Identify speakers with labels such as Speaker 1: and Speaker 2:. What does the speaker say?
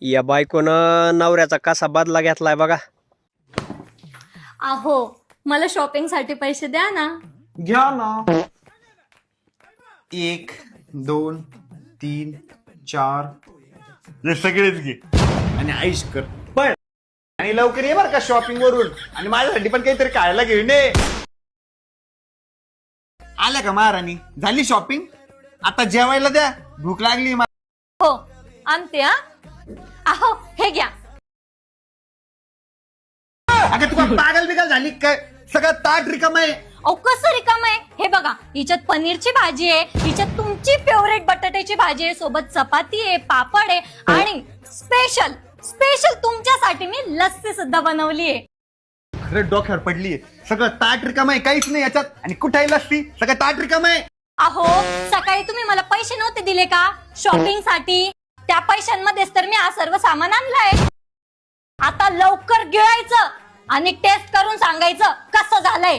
Speaker 1: या बायकोनं नवऱ्याचा कसा बदला घेतलाय बघा.
Speaker 2: अहो मला शॉपिंग साठी पैसे द्या ना.
Speaker 3: घ्या ना. 1 2 3 4 हे सगळेच घे आणि आईश कर पण. आणि लवकर ये बर का शॉपिंग वरून, आणि माझ्यासाठी पण काहीतरी खायला घेऊन ये. आल्या का महाराणी? झाली शॉपिंग? आता जेवायला द्या, भूक लागली.
Speaker 2: हो आणते हा. अहो हे घ्या.
Speaker 3: अगं तुला पागल बिगल झाली काय? सगळं ताट रिकाम आहे.
Speaker 2: अहो कसं रिकाम आहे हे बघा. हिच्यात पनीरची भाजी आहे, हिच्यात तुमची फेवरेट बटाट्याची भाजी आहे, सोबत चपाती आहे, पापड आहे, आणि स्पेशल स्पेशल तुमच्यासाठी मी लस्सी सुद्धा बनवली आहे.
Speaker 3: खरं डोक्यावर पडलीये. सगळं ताट रिकाम आहे, काहीच नाही याच्यात. आणि कुठे लसती? सगळं ताट रिकाम आहे.
Speaker 2: अहो सकाळी तुम्ही मला पैसे नव्हते दिले का शॉपिंग साठी? त्या पैशांमध्येच तर मी हा सर्व सामान आणलंय. आता लवकर गिळायचं आणि टेस्ट करून सांगायचं कसं झालंय.